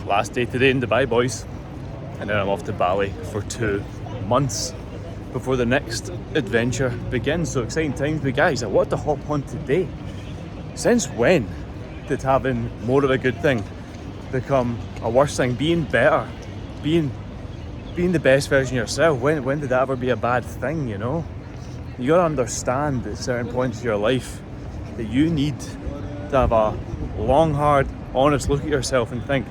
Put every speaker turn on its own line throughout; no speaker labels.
Last day today in Dubai, boys, and then I'm off to Bali for 2 months before the next adventure begins. So exciting times. But guys, I want to hop on today. Since when did having more of a good thing become a worse thing? Being better, being the best version of yourself, when did that ever be a bad thing, you know? You gotta understand at certain points of your life that you need to have a long, hard, honest look at yourself and think,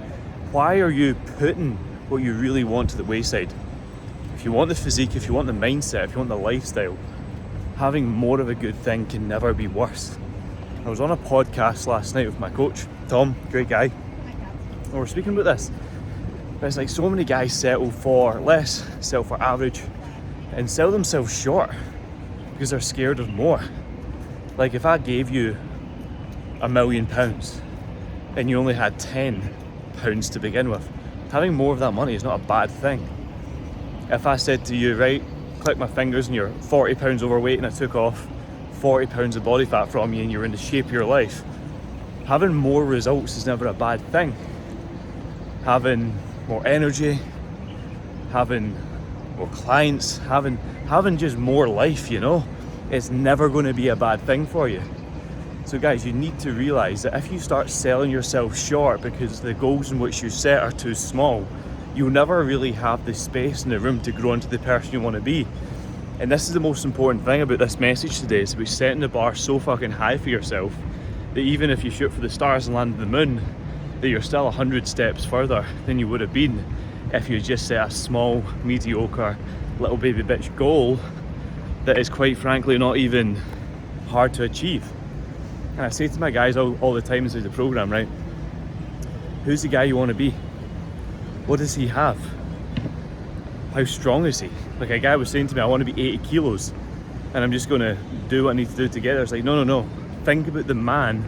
why are you putting what you really want to the wayside? If you want the physique, if you want the mindset, if you want the lifestyle, having more of a good thing can never be worse. I was on a podcast last night with my coach, Tom, great guy, and we're speaking about this. But it's like so many guys settle for less, settle for average, and sell themselves short because they're scared of more. Like if I gave you £1 million and you only had £10 to begin with, having more of that money is not a bad thing. If I said to you, right, click my fingers and you're 40 pounds overweight and I took off 40 pounds of body fat from you and you're in the shape of your life, having more results is never a bad thing. Having more energy, having more clients, having just more life, you know, it's never going to be a bad thing for you. So guys, you need to realize that if you start selling yourself short because the goals in which you set are too small, you'll never really have the space and the room to grow into the person you want to be. And this is the most important thing about this message today, is about setting the bar so fucking high for yourself that even if you shoot for the stars and land on the moon, that you're still 100 steps further than you would have been if you just set a small, mediocre, little baby bitch goal that is quite frankly not even hard to achieve. And I say to my guys all the time inside the program, right? Who's the guy you want to be? What does he have? How strong is he? Like a guy was saying to me, I want to be 80 kilos and I'm just going to do what I need to do to get there. It's like, no. Think about the man,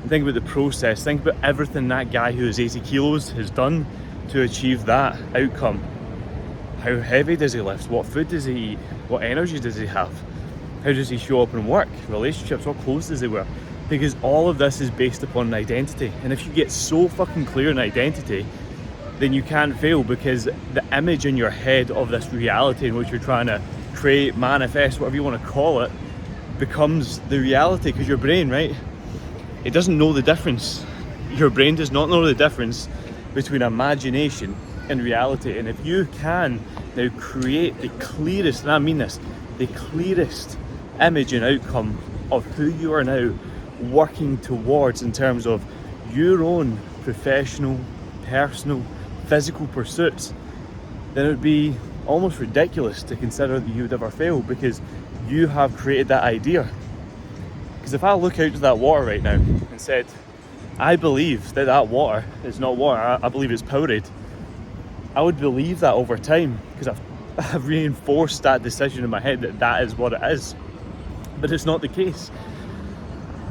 think about the process, think about everything that guy who is 80 kilos has done to achieve that outcome. How heavy does he lift? What food does he eat? What energy does he have? How does he show up in work? Relationships? What clothes does he wear? Because all of this is based upon an identity. And if you get so fucking clear in identity, then you can't fail, because the image in your head of this reality in which you're trying to create, manifest, whatever you want to call it, becomes the reality. Because your brain, right, it doesn't know the difference. Your brain does not know the difference between imagination and reality. And if you can now create the clearest, and I mean this, the clearest image and outcome of who you are now working towards in terms of your own professional, personal, physical pursuits, then it would be almost ridiculous to consider that you would ever fail, because you have created that idea. Because if I look out to that water right now and said, I believe that water is not water, I believe it's Powerade, I would believe that over time, because I've reinforced that decision in my head that is what it is. But it's not the case.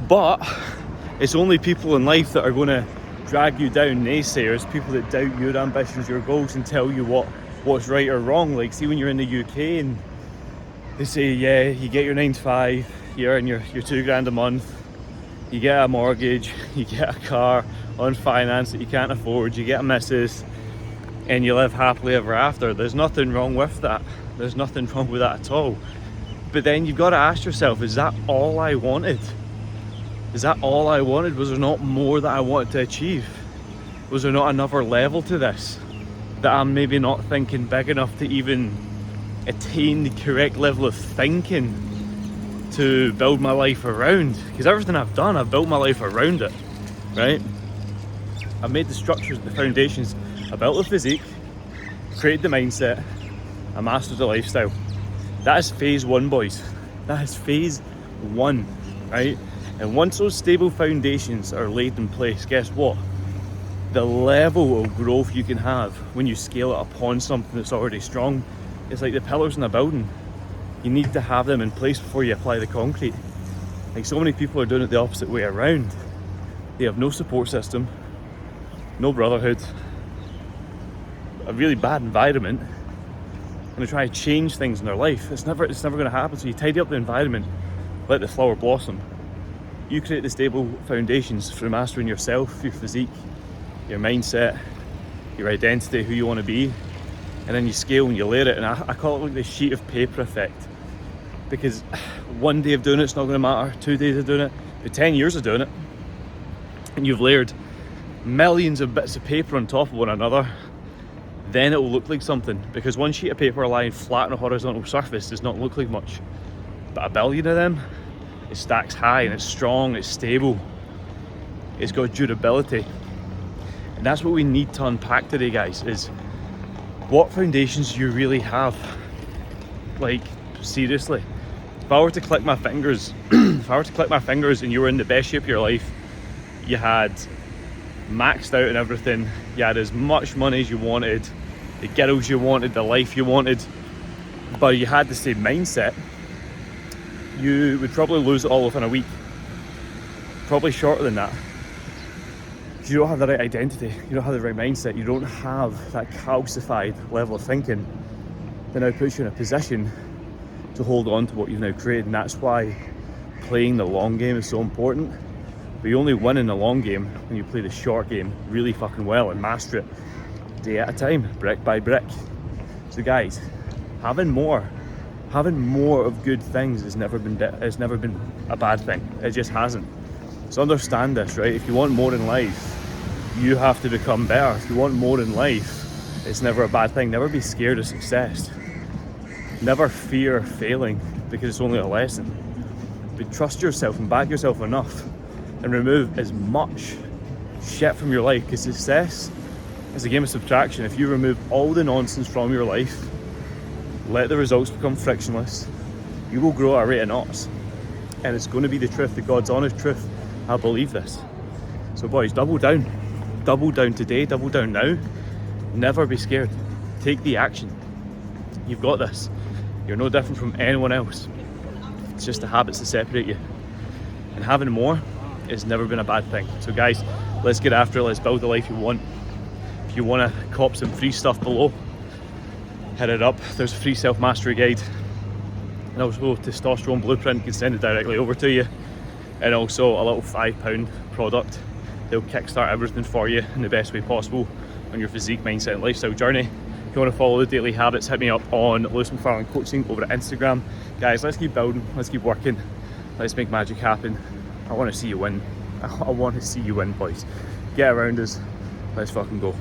But it's only people in life that are going to drag you down, naysayers, people that doubt your ambitions, your goals, and tell you what's right or wrong. Like, see, when you're in the UK and they say, yeah, you get your 9 to 5, you earn your £2,000 a month, you get a mortgage, you get a car on finance that you can't afford, you get a missus, and you live happily ever after. There's nothing wrong with that. There's nothing wrong with that at all. But then you've got to ask yourself, is that all I wanted? Is that all I wanted? Was there not more that I wanted to achieve? Was there not another level to this that I'm maybe not thinking big enough to even attain the correct level of thinking to build my life around? Because everything I've done, I've built my life around it, right? I've made the structures, the foundations. I built the physique, created the mindset, I mastered the lifestyle. That is phase 1, boys. That is phase 1, right? And once those stable foundations are laid in place, guess what? The level of growth you can have when you scale it upon something that's already strong, it's like the pillars in a building. You need to have them in place before you apply the concrete. Like, so many people are doing it the opposite way around. They have no support system, no brotherhood, a really bad environment, and they try to change things in their life. It's never going to happen. So you tidy up the environment, let the flower blossom. You create the stable foundations for mastering yourself, your physique, your mindset, your identity, who you want to be, and then you scale and you layer it. And I call it like the sheet of paper effect, because one day of doing it's not going to matter, 2 days of doing it, but 10 years of doing it, and you've layered millions of bits of paper on top of one another, then it will look like something. Because one sheet of paper lying flat on a horizontal surface does not look like much, but a billion of them, it stacks high and it's strong, it's stable, it's got durability. And that's what we need to unpack today, guys, is what foundations do you really have? Like, seriously, if I were to click my fingers and you were in the best shape of your life, you had maxed out and everything, you had as much money as you wanted, the girls you wanted, the life you wanted, but you had the same mindset, you would probably lose it all within a week. Probably shorter than that. Because you don't have the right identity, you don't have the right mindset, you don't have that calcified level of thinking that now puts you in a position to hold on to what you've now created. And that's why playing the long game is so important. But you only win in the long game when you play the short game really fucking well and master it day at a time, brick by brick. So guys, having more of good things has never been a bad thing. It just hasn't. So understand this, right? If you want more in life, you have to become better. If you want more in life, it's never a bad thing. Never be scared of success. Never fear failing, because it's only a lesson. But trust yourself and back yourself enough and remove as much shit from your life, because success is a game of subtraction. If you remove all the nonsense from your life, let the results become frictionless, you will grow at a rate of knots. And it's going to be the truth, the God's honest truth. I believe this. So boys, double down today, double down now. Never be scared. Take the action. You've got this. You're no different from anyone else. It's just the habits that separate you. And having more has never been a bad thing. So guys, let's get after it. Let's build the life you want. If you want to cop some free stuff below, hit it up. There's a free self-mastery guide, and also testosterone blueprint. You can send it directly over to you, and also a little £5 product that'll kickstart everything for you in the best way possible on your physique, mindset and lifestyle journey. If you want to follow the daily habits, hit me up on lewismcfarlanecoaching over at Instagram. Guys, let's keep building, let's keep working, let's make magic happen. I want to see you win. I want to see you win, boys. Get around us, let's fucking go.